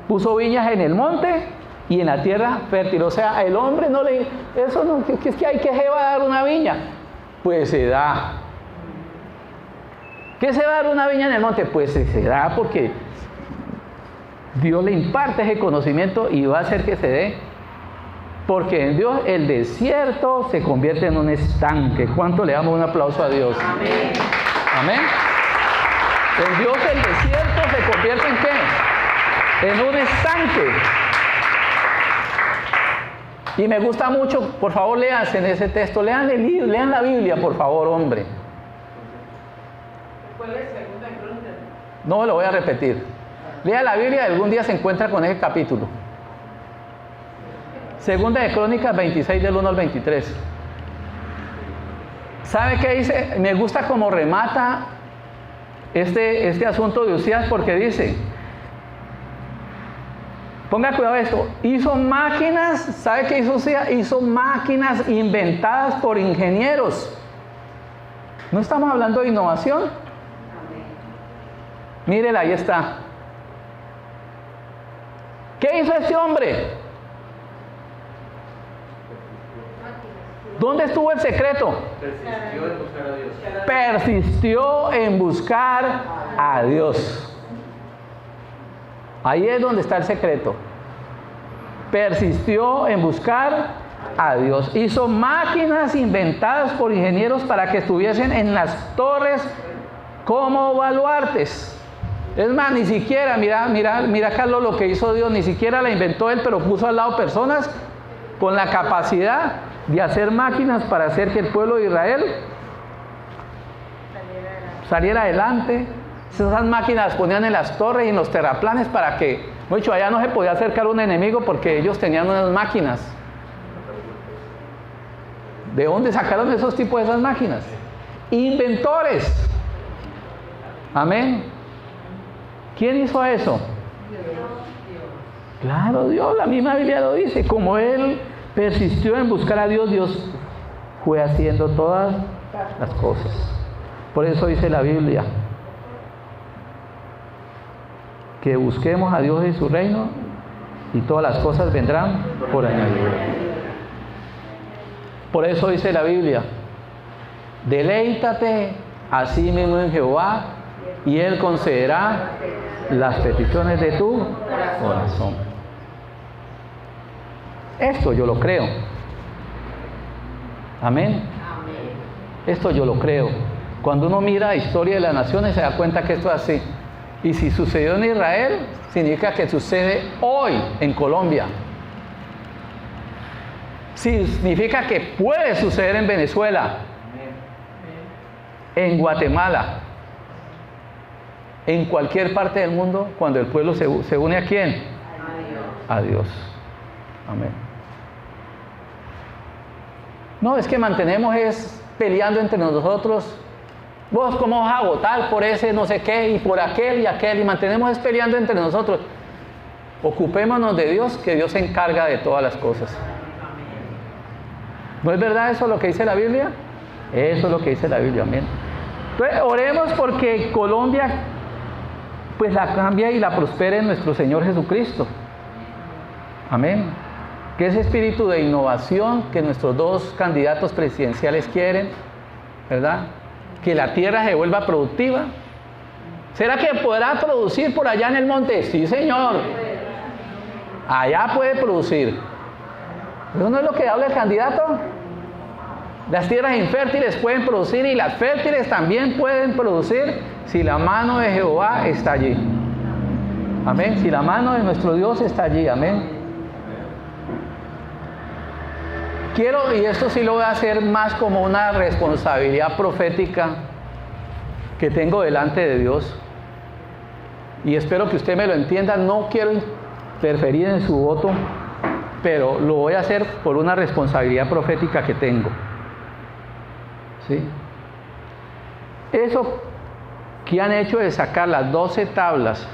Puso viñas en el monte y en la tierra fértil. O sea, el hombre no le... Eso no, que es que hay que va a dar una viña. Pues se da. ¿Qué se va a dar una viña en el monte? Pues se da porque Dios le imparte ese conocimiento y va a hacer que se dé. Porque en Dios el desierto se convierte en un estanque. ¿Cuánto le damos un aplauso a Dios? Amén. Amén. En Dios el desierto se convierte ¿en qué? En un estanque. Y me gusta mucho, por favor, léanse en ese texto, lean el libro, lean la Biblia, por favor, hombre. ¿Cuál es segunda de Crónicas? No lo voy a repetir. Lea la Biblia y algún día se encuentra con ese capítulo. Segunda de Crónicas 26 del 1 al 23. ¿Sabe qué dice? Me gusta cómo remata este asunto de Usías porque dice, ponga cuidado a esto, hizo máquinas, ¿sabe qué hizo Usías? Hizo máquinas inventadas por ingenieros. ¿No estamos hablando de innovación? Mírela, ahí está. ¿Qué hizo este hombre? ¿Dónde estuvo el secreto? Persistió en buscar a Dios. Persistió en buscar a Dios. Ahí es donde está el secreto. Persistió en buscar a Dios. Hizo máquinas inventadas por ingenieros para que estuviesen en las torres como baluartes. Es más, ni siquiera, mira Carlos lo que hizo Dios, ni siquiera la inventó él, pero puso al lado personas con la capacidad de hacer máquinas para hacer que el pueblo de Israel saliera adelante. Esas máquinas las ponían en las torres y en los terraplanes para que, mucho allá no se podía acercar un enemigo porque ellos tenían unas máquinas. ¿De dónde sacaron esos tipos de esas máquinas? Inventores. Amén. ¿Quién hizo eso? Claro, Dios, la misma Biblia lo dice. Como él persistió en buscar a Dios, Dios fue haciendo todas las cosas. Por eso dice la Biblia que busquemos a Dios y su reino y todas las cosas vendrán por añadidura. Por eso dice la Biblia, deleítate a sí mismo en Jehová y Él concederá las peticiones de tu corazón. Esto yo lo creo. Amén. Esto yo lo creo. Cuando uno mira la historia de las naciones se da cuenta que esto es así. Y si sucedió en Israel, significa que sucede hoy en Colombia. Significa que puede suceder en Venezuela, en Guatemala, en cualquier parte del mundo, cuando el pueblo se une ¿a quién? A Dios. Amén. No, es que mantenemos peleando entre nosotros. Vos cómo vas a votar por ese no sé qué y por aquel y mantenemos peleando entre nosotros. Ocupémonos de Dios, que Dios se encarga de todas las cosas. ¿No es verdad eso lo que dice la Biblia? Eso es lo que dice la Biblia, amén. Entonces oremos porque Colombia pues la cambie y la prospere en nuestro Señor Jesucristo. Amén. Que ese espíritu de innovación que nuestros dos candidatos presidenciales quieren, ¿verdad? Que la tierra se vuelva productiva ¿Será que podrá producir por allá en el monte? Sí, señor. Allá puede producir. ¿Eso no es lo que habla el candidato? Las tierras infértiles pueden producir y las fértiles también pueden producir si la mano de Jehová está allí. Amén. Si la mano de nuestro Dios está allí. Amén. Quiero, y esto sí lo voy a hacer más como una responsabilidad profética que tengo delante de Dios. Y espero que usted me lo entienda. No quiero interferir en su voto, pero lo voy a hacer por una responsabilidad profética que tengo. ¿Sí? Eso que han hecho de sacar las 12 tablas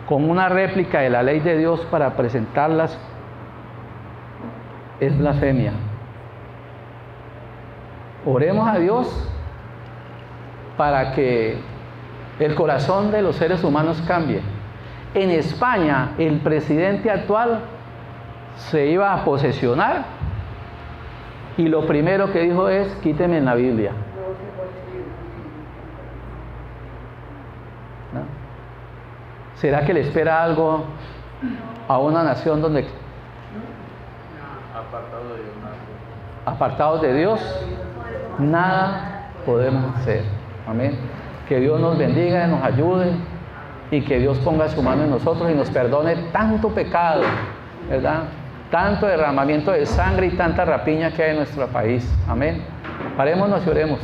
como una réplica de la ley de Dios para presentarlas es blasfemia. Oremos a Dios para que el corazón de los seres humanos cambie. En España, el presidente actual se iba a posesionar y lo primero que dijo es: quíteme en la Biblia. ¿No? ¿Será que le espera algo a una nación donde apartados de Dios nada podemos hacer? Amén. Que Dios nos bendiga, nos ayude y que Dios ponga su mano en nosotros y nos perdone tanto pecado, ¿verdad? Tanto derramamiento de sangre y tanta rapiña que hay en nuestro país. Amén. Parémonos y oremos.